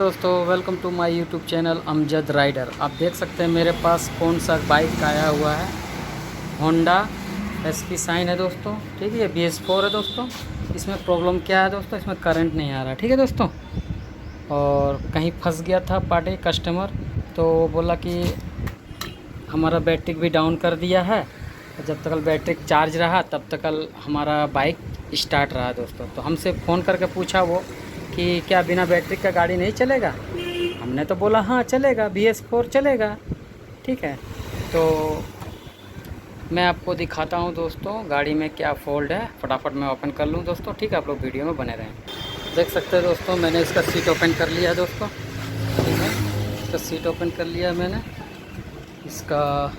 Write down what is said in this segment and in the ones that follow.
दोस्तों welcome to my YouTube channel Amjad Rider. आप देख सकते हैं मेरे पास कौन सा बाइक आया हुआ है। होंडा एसपी शाइन है दोस्तों। ठीक है, BS4 है दोस्तों। इसमें प्रॉब्लम क्या है दोस्तों, इसमें करंट नहीं आ रहा। ठीक है दोस्तों, और कहीं फंस गया था पार्टी कस्टमर, तो बोला कि हमारा बैटरी भी डाउन कर दिया है। जब तक बैटरी चार्ज रहा तब तक हमारा बाइक स्टार्ट रहा दोस्तों। तो हमसे फ़ोन करके पूछा वो कि क्या बिना बैटरी का गाड़ी नहीं चलेगा। हमने तो बोला हाँ चलेगा, BS4 चलेगा। ठीक है, तो मैं आपको दिखाता हूँ दोस्तों गाड़ी में क्या फ़ॉल्ट है। फटाफट मैं ओपन कर लूँ दोस्तों। ठीक है, आप लोग वीडियो में बने रहें। देख सकते हैं दोस्तों, मैंने इसका सीट ओपन कर लिया है दोस्तों। ठीक है, इसका सीट ओपन कर लिया मैंने इसका।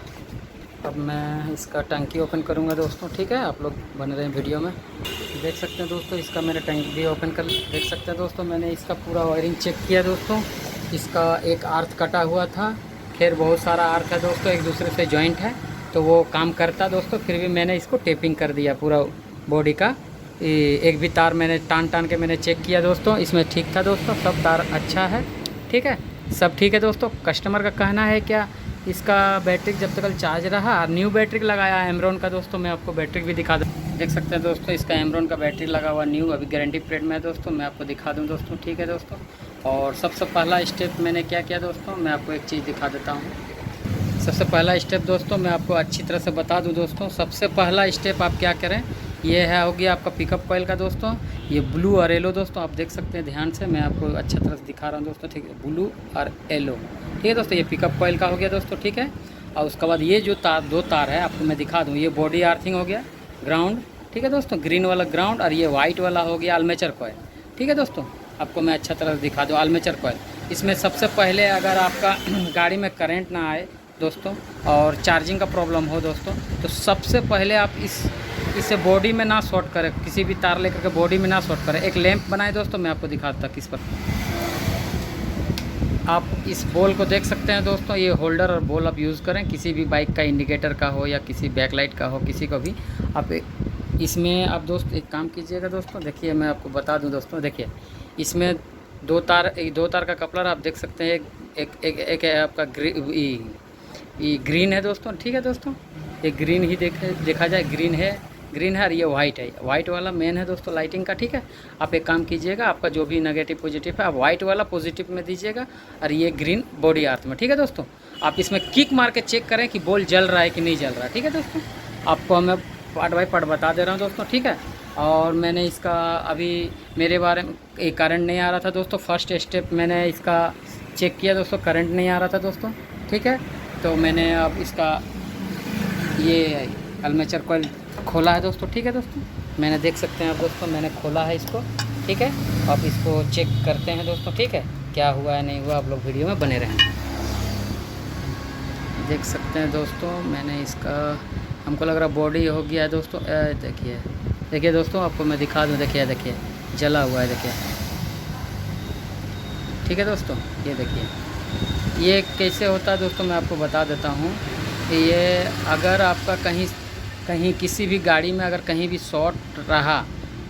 अब मैं इसका टंकी ओपन करूँगा दोस्तों। ठीक है, आप लोग बने रहें वीडियो में। देख सकते हैं दोस्तों, इसका मैंने टंकी भी ओपन कर देख सकते हैं दोस्तों। मैंने इसका पूरा वायरिंग चेक किया दोस्तों। इसका एक आर्थ कटा हुआ था। खैर बहुत सारा आर्थ है दोस्तों, एक दूसरे से जॉइंट है तो वो काम करता दोस्तों। फिर भी मैंने इसको टेपिंग कर दिया पूरा बॉडी का। एक भी तार मैंने टान के मैंने चेक किया दोस्तों, इसमें ठीक था दोस्तों। सब तार अच्छा है। ठीक है, सब ठीक है दोस्तों। कस्टमर का कहना है क्या इसका बैटरी जब तक चार्ज रहा। न्यू बैटरी लगाया एमरॉन का दोस्तों। मैं आपको बैटरी भी दिखा दूँ। देख सकते हैं दोस्तों, इसका एमरॉन का बैटरी लगा हुआ न्यू, अभी गारंटी पीरियड में है दोस्तों। मैं आपको दिखा दूँ दोस्तों। ठीक है दोस्तों, और सबसे पहला स्टेप मैंने क्या किया दोस्तों, मैं आपको एक चीज़ दिखा देता हूँ। सबसे पहला स्टेप दोस्तों मैं आपको अच्छी तरह से बता दूं दोस्तों। सबसे पहला स्टेप आप क्या करें, ये है हो गया आपका पिकअप कॉइल का दोस्तों। ये ब्लू और येलो दोस्तों, आप देख सकते हैं ध्यान से। मैं आपको अच्छा तरह से दिखा रहा हूं दोस्तों। ठीक है, ब्लू और येलो। ठीक है दोस्तों, ये पिकअप कॉइल का हो गया दोस्तों। ठीक है, और उसके बाद ये जो तार दो तार है आपको मैं दिखा दूँ। ये बॉडी आर्थिंग हो गया, ग्राउंड। ठीक है दोस्तों, ग्रीन वाला ग्राउंड, और ये वाइट वाला हो गया आर्मेचर कॉइल। ठीक है दोस्तों, आपको मैं अच्छा तरह से दिखा दूँ आर्मेचर कॉइल। इसमें सबसे पहले अगर आपका गाड़ी में करंट ना आए दोस्तों और चार्जिंग का प्रॉब्लम हो दोस्तों, तो सबसे पहले आप इसे बॉडी में ना शॉर्ट करें, किसी भी तार लेकर के बॉडी में ना शॉर्ट करें। एक लैंप बनाए दोस्तों, मैं आपको दिखाता किस पर। आप इस बॉल को देख सकते हैं दोस्तों। ये होल्डर और बॉल आप यूज़ करें, किसी भी बाइक का इंडिकेटर का हो या किसी बैकलाइट का हो, किसी को भी आप इसमें आप दोस्त एक काम कीजिएगा दोस्तों। देखिए मैं आपको बता दूं दोस्तों, देखिए इसमें दो तार का कपलर आप देख सकते हैं। एक है आपका ये ग्रीन है दोस्तों। ठीक है दोस्तों, ये ग्रीन ही देखा जाए, ग्रीन है और ये वाइट है। वाइट वाला मेन है दोस्तों लाइटिंग का। ठीक है, आप एक काम कीजिएगा, आपका जो भी नेगेटिव पॉजिटिव है आप वाइट वाला पॉजिटिव में दीजिएगा, और ये ग्रीन बॉडी आर्थ में। ठीक है दोस्तों, आप इसमें किक मार के चेक करें कि बॉल जल रहा है कि नहीं जल रहा है। ठीक है दोस्तों, आपको मैं पार्ट बाय पार्ट बता दे रहा हूँ दोस्तों। ठीक है, और मैंने इसका अभी मेरे बारे में एक करंट नहीं आ रहा था दोस्तों। फर्स्ट स्टेप मैंने इसका चेक किया दोस्तों, करंट नहीं आ रहा था दोस्तों। ठीक है, तो मैंने अब इसका ये आर्मेचर कॉइल खोला है दोस्तों। ठीक है दोस्तों, मैंने देख सकते हैं आप दोस्तों, मैंने खोला है इसको। ठीक है, आप इसको चेक करते हैं दोस्तों। ठीक है, क्या हुआ है नहीं हुआ, आप लोग वीडियो में बने रहें। देख सकते हैं दोस्तों, मैंने इसका हमको लग रहा बॉडी हो गया है दोस्तों। देखिए दोस्तों, आपको मैं दिखा दूँ। देखिए जला हुआ है, देखिए। ठीक है दोस्तों, ये देखिए ये कैसे होता है दोस्तों, मैं आपको बता देता हूँ। ये अगर आपका कहीं किसी भी गाड़ी में अगर कहीं भी शॉर्ट रहा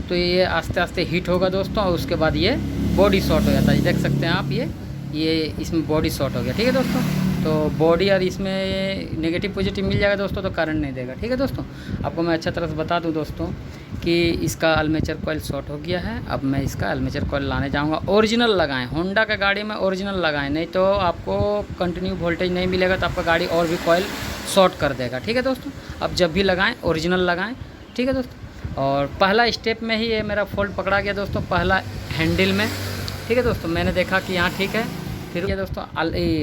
तो ये आस्ते आस्ते हीट होगा दोस्तों, और उसके बाद ये बॉडी शॉर्ट हो जाता है। देख सकते हैं आप, ये इसमें बॉडी शॉर्ट हो गया। ठीक है दोस्तों, तो बॉडी और इसमें नेगेटिव पॉजिटिव मिल जाएगा दोस्तों, तो करंट नहीं देगा। ठीक है दोस्तों, आपको मैं अच्छा तरह से बता दूं दोस्तों कि इसका आर्मेचर कॉइल शॉर्ट हो गया है। अब मैं इसका आर्मेचर कॉइल लाने जाऊंगा। ओरिजिनल लगाएं, होंडा का गाड़ी में ओरिजिनल लगाएं, नहीं तो आपको कंटिन्यू वोल्टेज नहीं मिलेगा, तो आपका गाड़ी और भी कॉइल शॉर्ट कर देगा। ठीक है दोस्तों, अब जब भी लगाएँ ओरिजिनल लगाएँ। ठीक है दोस्तों, और पहला स्टेप में ही ये मेरा फॉल्ट पकड़ा गया दोस्तों, पहला हैंडल में। ठीक है दोस्तों, मैंने देखा कि यहाँ ठीक है, फिर ये दोस्तों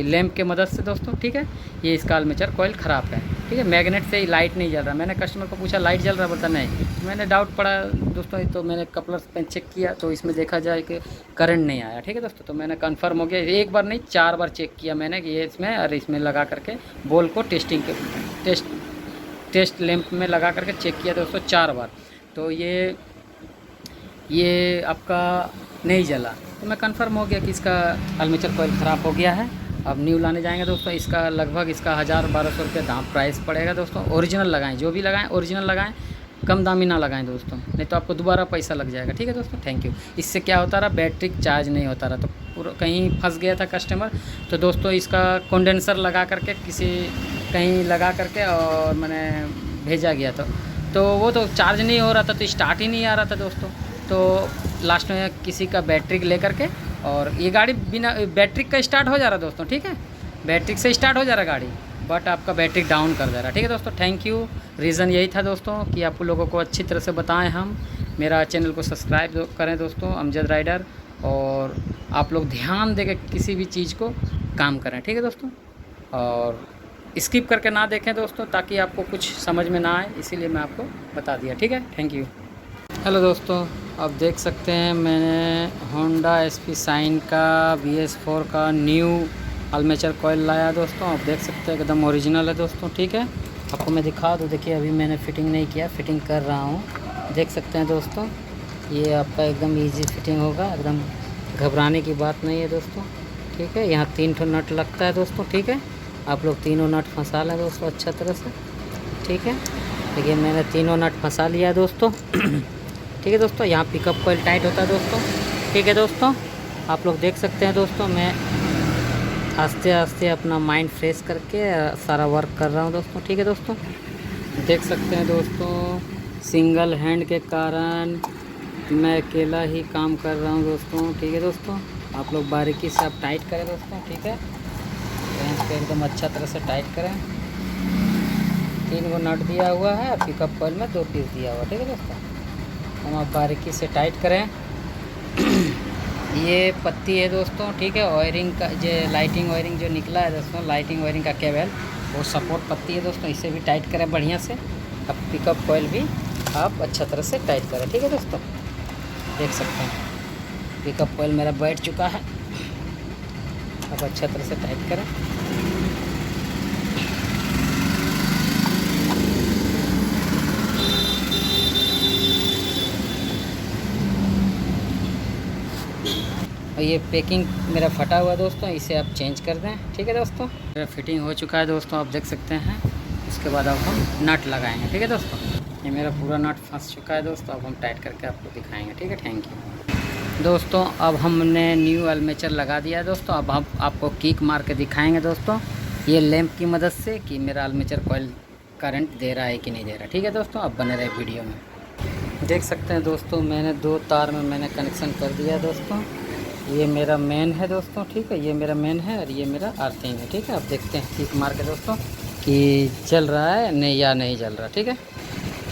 लैंप के मदद से दोस्तों। ठीक है, ये इसका आर्मेचर कॉइल ख़राब है। ठीक है, मैग्नेट से ही लाइट नहीं जल रहा। मैंने कस्टमर को पूछा लाइट जल रहा, बोलता नहीं। मैंने डाउट पड़ा दोस्तों, तो मैंने कपलर पे चेक किया तो इसमें देखा जाए कि करंट नहीं आया। ठीक है दोस्तों, तो मैंने कंफर्म हो गया। एक बार नहीं 4 बार चेक किया मैंने कि ये इसमें, और इसमें लगा करके बॉल को टेस्ट लैंप में लगा करके चेक किया दोस्तों 4 बार, तो ये आपका नहीं जला। तो मैं कंफर्म हो गया कि इसका आर्मेचर कॉइल ख़राब हो गया है। अब न्यू लाने जाएंगे दोस्तों। इसका लगभग 1000-1200 रुपये दाम प्राइस पड़ेगा दोस्तों। ओरिजिनल लगाएं, जो भी लगाएं ओरिजिनल लगाएं। कम दामी ना लगाएं दोस्तों, नहीं तो आपको दोबारा पैसा लग जाएगा। ठीक है दोस्तों, थैंक यू। इससे क्या होता रहा, बैटरी चार्ज नहीं होता रहा, तो पूरा कहीं फंस गया था कस्टमर। तो दोस्तों इसका कंडेंसर लगा करके किसी कहीं लगा करके और मैंने भेजा गया था, तो वो तो चार्ज नहीं हो रहा था, तो स्टार्ट ही नहीं आ रहा था दोस्तों। तो लास्ट में किसी का बैटरी ले करके, और ये गाड़ी बिना बैटरी का स्टार्ट हो जा रहा दोस्तों। ठीक है, बैटरी से स्टार्ट हो जा रहा गाड़ी, बट आपका बैटरी डाउन कर दे रहा। ठीक है दोस्तों, थैंक यू। रीज़न यही था दोस्तों कि आप लोगों को अच्छी तरह से बताएं हम। मेरा चैनल को सब्सक्राइब करें दोस्तों, अमजद राइडर, और आप लोग ध्यान देकर किसी भी चीज़ को काम करें। ठीक है दोस्तों, और स्किप करके ना देखें दोस्तों, ताकि आपको कुछ समझ में ना आए, इसीलिए मैं आपको बता दिया। ठीक है, थैंक यू। हेलो दोस्तों, आप देख सकते हैं मैंने होंडा SP शाइन का BS4 का न्यू आर्मेचर कॉइल लाया दोस्तों। आप देख सकते हैं एकदम ओरिजिनल है दोस्तों। ठीक है, आपको मैं दिखा दूँ, देखिए अभी मैंने फ़िटिंग नहीं किया, फ़िटिंग कर रहा हूँ। देख सकते हैं दोस्तों, ये आपका एकदम इजी फिटिंग होगा, एकदम घबराने की बात नहीं है दोस्तों। ठीक है, यहाँ 3 ठो नट लगता है दोस्तों। ठीक है, आप लोग तीनों नट फंसा लें दोस्तों अच्छा तरह से। ठीक है, देखिए मैंने तीनों नट फंसा लिया दोस्तों। ठीक है दोस्तों, यहाँ पिकअप कॉइल टाइट होता है दोस्तों। ठीक है दोस्तों, आप लोग देख सकते हैं दोस्तों, मैं आस्ते आस्ते अपना माइंड फ्रेश करके सारा वर्क कर रहा हूँ दोस्तों। ठीक है दोस्तों, देख सकते हैं दोस्तों, सिंगल हैंड के कारण मैं अकेला ही काम कर रहा हूँ दोस्तों। ठीक है दोस्तों, आप लोग बारीकी से आप टाइट करें दोस्तों। ठीक है, रेंच पे एकदम अच्छा तरह से टाइट करें। 3 गो नट दिया हुआ है, पिकअप कॉइल में 2 पीस दिया हुआ। ठीक है दोस्तों, हम आप बारीकी से टाइट करें। ये पत्ती है दोस्तों। ठीक है, वायरिंग का जो लाइटिंग वायरिंग जो निकला है दोस्तों, लाइटिंग वायरिंग का केबल, वो सपोर्ट पत्ती है दोस्तों। इसे भी टाइट करें बढ़िया से। अब पिकअप कॉइल भी आप अच्छा तरह से टाइट करें। ठीक है दोस्तों, देख सकते हैं पिकअप कॉइल मेरा बैठ चुका है, अब अच्छा तरह से टाइट करें। और ये पैकिंग मेरा फटा हुआ दोस्तों, इसे आप चेंज कर दें। ठीक है दोस्तों, मेरा फिटिंग हो चुका है दोस्तों, आप देख सकते हैं। इसके बाद अब हम नट लगाएंगे। ठीक है दोस्तों, ये मेरा पूरा नट फंस चुका है दोस्तों, अब हम टाइट करके आपको दिखाएंगे। ठीक है, थैंक यू दोस्तों। अब हमने न्यू आर्मेचर लगा दिया है दोस्तों। अब हम आपको किक मार के दिखाएँगे दोस्तों, ये लैंप की मदद से, कि मेरा आर्मेचर कॉइल करंट दे रहा है कि नहीं दे रहा। ठीक है दोस्तों, अब बने रहे वीडियो में। देख सकते हैं दोस्तों, मैंने 2 तार में मैंने कनेक्शन कर दिया है दोस्तों। ये मेरा मेन है दोस्तों। ठीक है, ये मेरा मेन है और ये मेरा अर्थिंग है। ठीक है, आप देखते हैं किक मार के दोस्तों कि चल रहा है नहीं या नहीं चल रहा। ठीक है,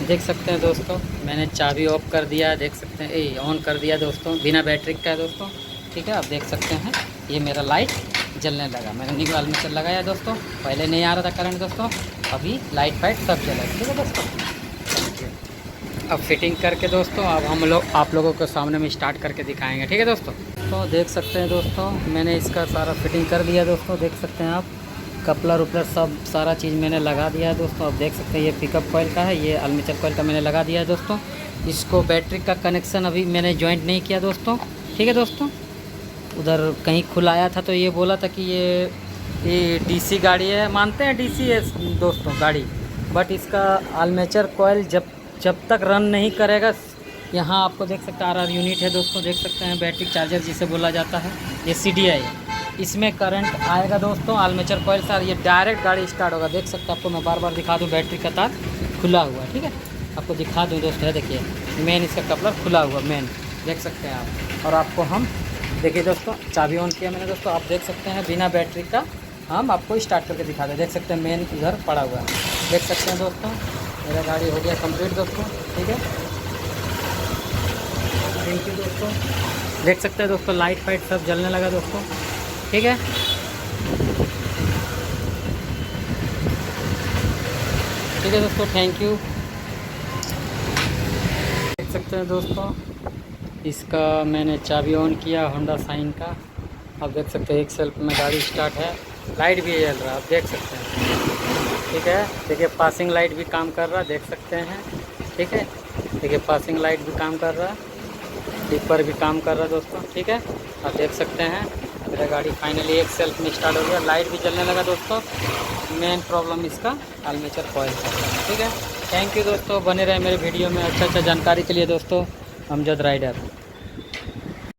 देख सकते हैं दोस्तों, मैंने चाबी ऑफ कर दिया है, देख सकते हैं ऑन कर दिया दोस्तों, बिना बैटरी का है दोस्तों। ठीक है, आप देख सकते हैं ये मेरा लाइट जलने लगा। मैंने न्यू आर्मेचर लगाया दोस्तों, पहले नहीं आ रहा था करंट दोस्तों, अभी लाइट फाइट सब जला। ठीक है दोस्तों, अब फिटिंग करके दोस्तों अब आप लोगों को सामने में स्टार्ट करके दिखाएंगे। ठीक है दोस्तों, तो देख सकते हैं दोस्तों, मैंने इसका सारा फिटिंग कर दिया दोस्तों। देख सकते हैं आप, कपलर उपलर सब सारा चीज़ मैंने लगा दिया है दोस्तों। अब देख सकते हैं ये पिकअप कॉइल का है, ये आर्मेचर कॉइल का मैंने लगा दिया है दोस्तों। इसको बैटरी का कनेक्शन अभी मैंने जॉइंट नहीं किया दोस्तों। ठीक है दोस्तों, उधर कहीं खुलाया था तो ये बोला था कि ये DC गाड़ी है, मानते हैं DC है दोस्तों गाड़ी, बट इसका आर्मेचर कॉइल जब तक रन नहीं करेगा, यहाँ आपको देख सकते हैं RR यूनिट है दोस्तों, देख सकते हैं बैटरी चार्जर जिसे बोला जाता है, ये CDI है, इसमें करंट आएगा दोस्तों आर्मेचर कॉइल से, ये डायरेक्ट गाड़ी स्टार्ट होगा। देख सकते हैं, आपको मैं बार बार दिखा दूँ, बैटरी का तार खुला हुआ है। ठीक है, आपको दिखा दूँ दोस्तों, देखिए मेन इसका कपलर खुला हुआ मेन, देख सकते हैं आप। और आपको हम देखिए दोस्तों, चाबी ऑन किया मैंने दोस्तों, आप देख सकते हैं बिना बैटरी का हम आपको स्टार्ट करके दिखा दें। देख सकते हैं मेन उधर पड़ा हुआ है, देख सकते हैं दोस्तों, मेरा गाड़ी हो गया कंप्लीट दोस्तों। ठीक है, थैंक यू दोस्तों। देख सकते हैं दोस्तों, लाइट फाइट सब जलने लगा दोस्तों। ठीक है, ठीक है दोस्तों, थैंक यू। देख सकते हैं दोस्तों, इसका मैंने चाबी ऑन किया होंडा शाइन का, आप देख सकते हैं एक सेल्फ में गाड़ी स्टार्ट है, लाइट भी जल रहा है, आप देख सकते हैं। ठीक है, देखिए पासिंग लाइट भी काम कर रहा है, देख सकते हैं। ठीक है, देखिए पासिंग लाइट भी काम कर रहा है, स्लीपर भी काम कर रहा है दोस्तों। ठीक है, आप देख सकते हैं मेरा गाड़ी फाइनली एक सेल्फ में स्टार्ट हो गया, लाइट भी जलने लगा दोस्तों। मेन प्रॉब्लम इसका आर्मेचर कॉइल का। ठीक है। थैंक यू दोस्तों, बने रहे मेरे वीडियो में अच्छा अच्छा जानकारी के लिए दोस्तों। अमजद राइडर।